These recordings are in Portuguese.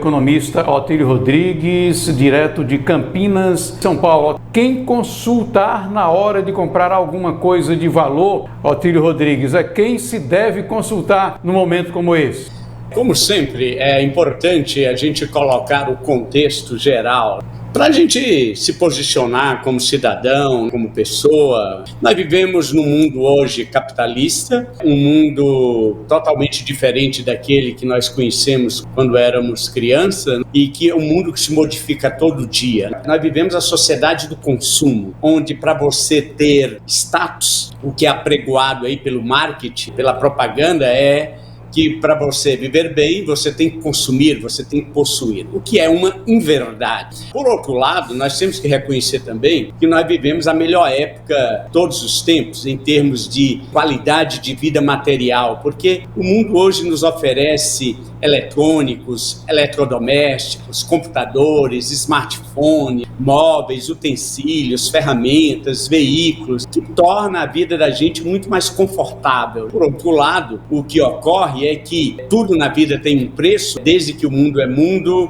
economista Otílio Rodrigues, direto de Campinas, São Paulo. Quem consultar na hora de comprar alguma coisa de valor, Otílio Rodrigues, é quem se deve consultar num momento como esse? Como sempre, é importante a gente colocar o contexto geral. Para a gente se posicionar como cidadão, como pessoa, nós vivemos num mundo hoje capitalista, um mundo totalmente diferente daquele que nós conhecemos quando éramos crianças e que é um mundo que se modifica todo dia. Nós vivemos a sociedade do consumo, onde para você ter status, o que é apregoado aí pelo marketing, pela propaganda, é que para você viver bem, você tem que consumir, você tem que possuir, o que é uma inverdade. Por outro lado, nós temos que reconhecer também que nós vivemos a melhor época de todos os tempos, em termos de qualidade de vida material, porque o mundo hoje nos oferece eletrônicos, eletrodomésticos, computadores, smartphones, móveis, utensílios, ferramentas, veículos, que torna a vida da gente muito mais confortável. Por outro lado, o que ocorre é que tudo na vida tem um preço, desde que o mundo é mundo,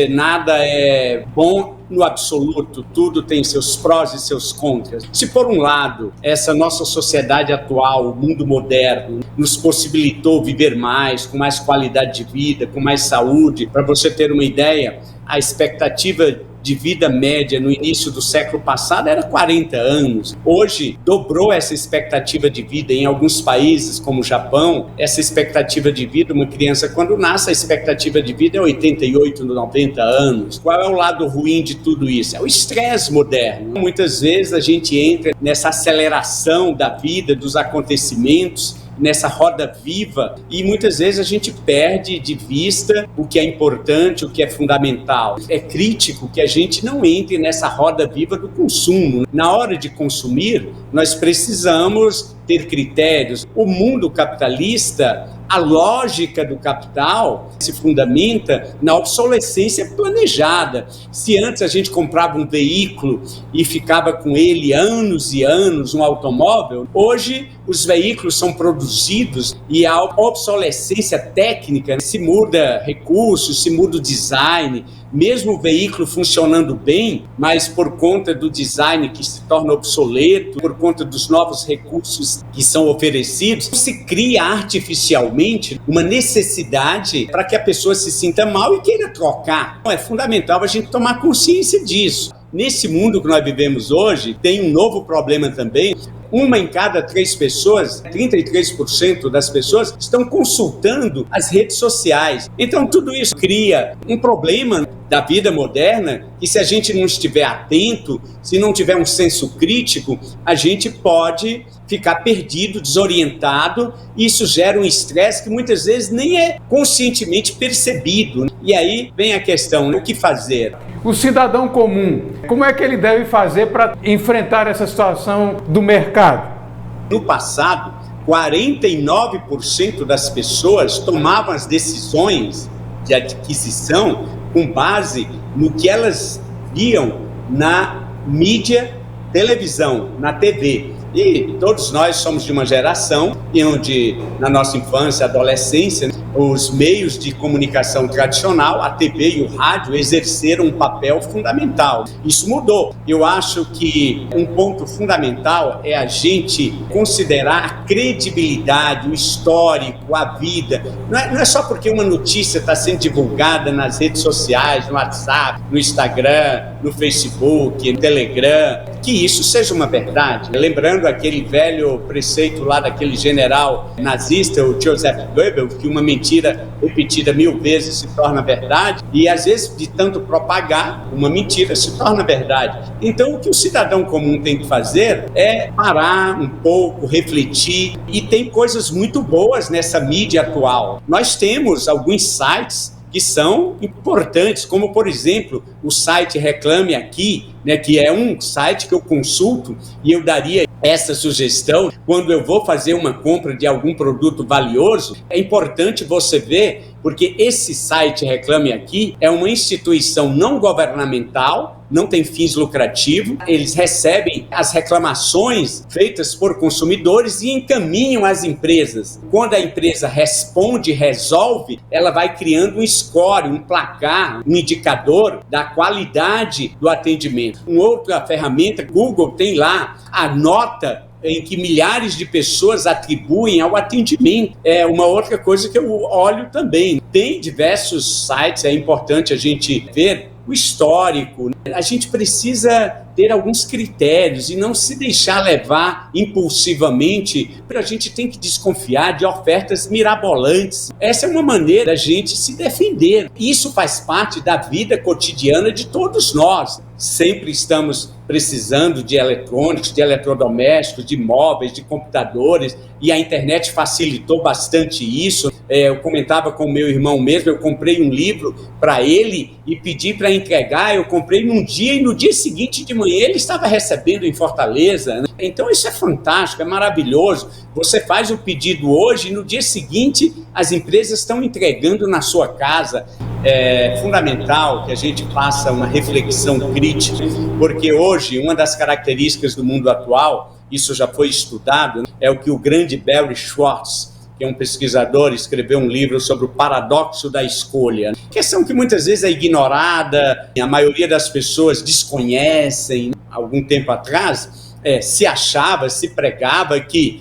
nada é bom no absoluto, tudo tem seus prós e seus contras. Se por um lado, essa nossa sociedade atual, o mundo moderno, nos possibilitou viver mais, com mais qualidade de vida, com mais saúde, para você ter uma ideia, a expectativa de vida média no início do século passado era 40 anos. Hoje, dobrou essa expectativa de vida. Em alguns países, como o Japão, essa expectativa de vida, uma criança quando nasce, a expectativa de vida é 88, 90 anos. Qual é o lado ruim de tudo isso? É o estresse moderno. Muitas vezes a gente entra nessa aceleração da vida, dos acontecimentos, nessa roda viva, e muitas vezes a gente perde de vista o que é importante, o que é fundamental. É crítico que a gente não entre nessa roda viva do consumo. Na hora de consumir, nós precisamos ter critérios. O mundo capitalista, a lógica do capital se fundamenta na obsolescência planejada. Se antes a gente comprava um veículo e ficava com ele anos e anos, um automóvel, hoje os veículos são produzidos e a obsolescência técnica, se muda recursos, se muda o design, mesmo o veículo funcionando bem, mas por conta do design que se torna obsoleto, por conta dos novos recursos que são oferecidos, se cria artificialmente uma necessidade para que a pessoa se sinta mal e queira trocar. Então, é fundamental a gente tomar consciência disso. Nesse mundo que nós vivemos hoje, tem um novo problema também. Uma em cada 3 pessoas, 33% das pessoas, estão consultando as redes sociais. Então, tudo isso cria um problema da vida moderna que, se a gente não estiver atento, se não tiver um senso crítico, a gente pode ficar perdido, desorientado, e isso gera um estresse que muitas vezes nem é conscientemente percebido. E aí vem a questão, o que fazer? O cidadão comum, como é que ele deve fazer para enfrentar essa situação do mercado? No passado, 49% das pessoas tomavam as decisões de adquisição com base no que elas viam na mídia, televisão, na TV. E todos nós somos de uma geração onde, na nossa infância e adolescência, os meios de comunicação tradicional, a TV e o rádio, exerceram um papel fundamental. Isso mudou. Eu acho que um ponto fundamental é a gente considerar a credibilidade, o histórico, a vida. Não é só porque uma notícia está sendo divulgada nas redes sociais, no WhatsApp, no Instagram, no Facebook, no Telegram, que isso seja uma verdade. Lembrando aquele velho preceito lá daquele general nazista, o Joseph Goebbels, que uma mentira repetida 1000 vezes se torna verdade, e às vezes de tanto propagar, uma mentira se torna verdade. Então o que o cidadão comum tem que fazer é parar um pouco, refletir, e tem coisas muito boas nessa mídia atual. Nós temos alguns sites que são importantes, como por exemplo o site Reclame Aqui, que é um site que eu consulto e eu daria essa sugestão, quando eu vou fazer uma compra de algum produto valioso, é importante você ver, porque esse site Reclame Aqui é uma instituição não governamental, não tem fins lucrativos, eles recebem as reclamações feitas por consumidores e encaminham às empresas. Quando a empresa responde, resolve, ela vai criando um score, um placar, um indicador da qualidade do atendimento. Uma outra ferramenta, Google tem lá a nota em que milhares de pessoas atribuem ao atendimento. É uma outra coisa que eu olho também. Tem diversos sites, é importante a gente ver o histórico. A gente precisa ter alguns critérios e não se deixar levar impulsivamente. A gente tem que desconfiar de ofertas mirabolantes. Essa é uma maneira da gente se defender. Isso faz parte da vida cotidiana de todos nós. Sempre estamos precisando de eletrônicos, de eletrodomésticos, de móveis, de computadores, e a internet facilitou bastante isso. Eu comentava com o meu irmão mesmo, eu comprei um livro para ele e pedi para entregar, eu comprei num dia e no dia seguinte de manhã ele estava recebendo em Fortaleza, né? Então isso é fantástico, é maravilhoso. Você faz o pedido hoje e no dia seguinte as empresas estão entregando na sua casa. É fundamental que a gente faça uma reflexão crítica, porque hoje uma das características do mundo atual, isso já foi estudado, é o que o grande Barry Schwartz, que é um pesquisador, escreveu um livro sobre o paradoxo da escolha. Questão que muitas vezes é ignorada, a maioria das pessoas desconhecem. Algum tempo atrás, se achava, se pregava que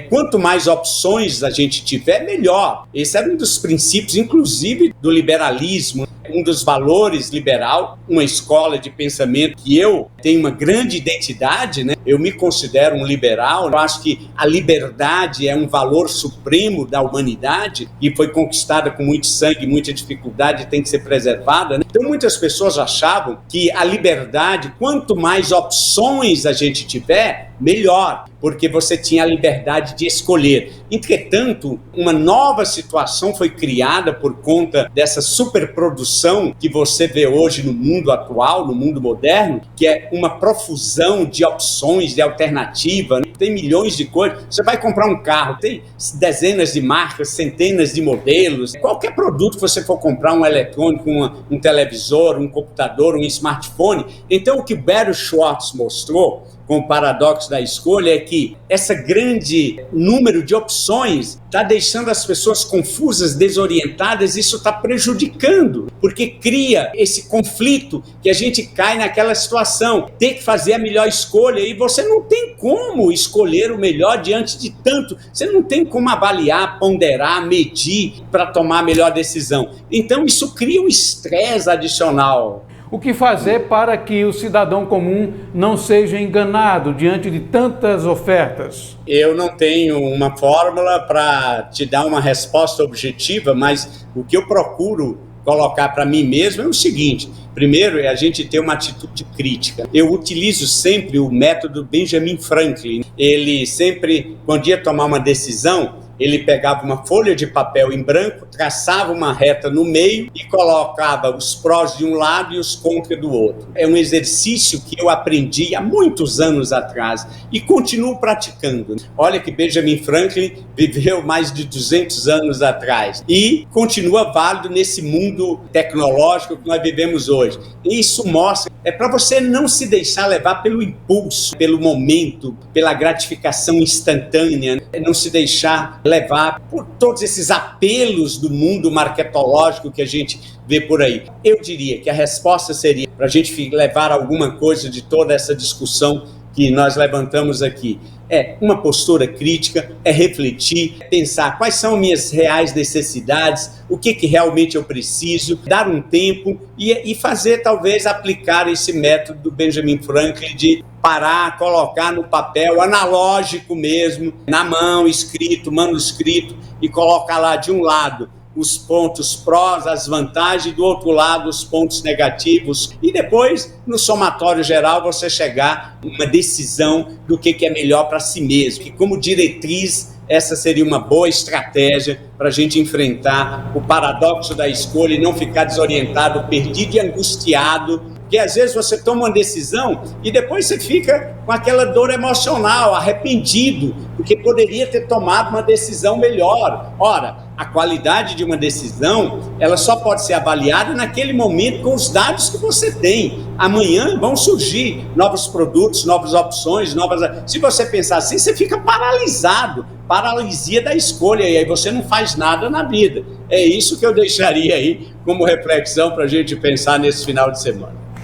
quanto mais opções a gente tiver, melhor. Esse era um dos princípios, inclusive, do liberalismo, um dos valores liberal, uma escola de pensamento que eu tenho uma grande identidade, né? Eu me considero um liberal, eu acho que a liberdade é um valor supremo da humanidade e foi conquistada com muito sangue, muita dificuldade, tem que ser preservada, né? Então muitas pessoas achavam que a liberdade, quanto mais opções a gente tiver, melhor, porque você tinha a liberdade de escolher. Entretanto, uma nova situação foi criada por conta dessa superprodução que você vê hoje no mundo atual, no mundo moderno, que é uma profusão de opções, de alternativa, né? Tem milhões de coisas. Você vai comprar um carro, tem dezenas de marcas, centenas de modelos. Qualquer produto que você for comprar, um eletrônico, um televisor, um computador, um smartphone. Então, o que Barry Schwartz mostrou com o paradoxo da escolha é que esse grande número de opções está deixando as pessoas confusas, desorientadas, isso está prejudicando, porque cria esse conflito que a gente cai naquela situação, ter que fazer a melhor escolha, e você não tem como escolher o melhor diante de tanto, você não tem como avaliar, ponderar, medir para tomar a melhor decisão. Então isso cria um estresse adicional. O que fazer para que o cidadão comum não seja enganado diante de tantas ofertas? Eu não tenho uma fórmula para te dar uma resposta objetiva, mas o que eu procuro colocar para mim mesmo é o seguinte: primeiro é a gente ter uma atitude crítica. Eu utilizo sempre o método Benjamin Franklin. Ele sempre, quando ia tomar uma decisão, ele pegava uma folha de papel em branco, traçava uma reta no meio e colocava os prós de um lado e os contras do outro. É um exercício que eu aprendi há muitos anos atrás e continuo praticando. Olha que Benjamin Franklin viveu mais de 200 anos atrás e continua válido nesse mundo tecnológico que nós vivemos hoje. E isso mostra, é para você não se deixar levar pelo impulso, pelo momento, pela gratificação instantânea, não se deixar levar por todos esses apelos do mundo marketológico que a gente vê por aí. Eu diria que a resposta seria, para a gente levar alguma coisa de toda essa discussão que nós levantamos aqui, é uma postura crítica, é refletir, pensar quais são minhas reais necessidades, o que realmente eu preciso, dar um tempo e fazer, talvez, aplicar esse método do Benjamin Franklin de parar, colocar no papel, analógico mesmo, na mão, escrito, manuscrito, e colocar lá de um lado os pontos prós, as vantagens, do outro lado os pontos negativos, e depois, no somatório geral, você chegar a uma decisão do que é melhor para si mesmo. E como diretriz, essa seria uma boa estratégia para a gente enfrentar o paradoxo da escolha e não ficar desorientado, perdido e angustiado, Porque às vezes você toma uma decisão e depois você fica com aquela dor emocional, arrependido, porque poderia ter tomado uma decisão melhor. Ora, a qualidade de uma decisão, ela só pode ser avaliada naquele momento com os dados que você tem. Amanhã vão surgir novos produtos, novas opções, Se você pensar assim, você fica paralisado, paralisia da escolha, e aí você não faz nada na vida. É isso que eu deixaria aí como reflexão para a gente pensar nesse final de semana.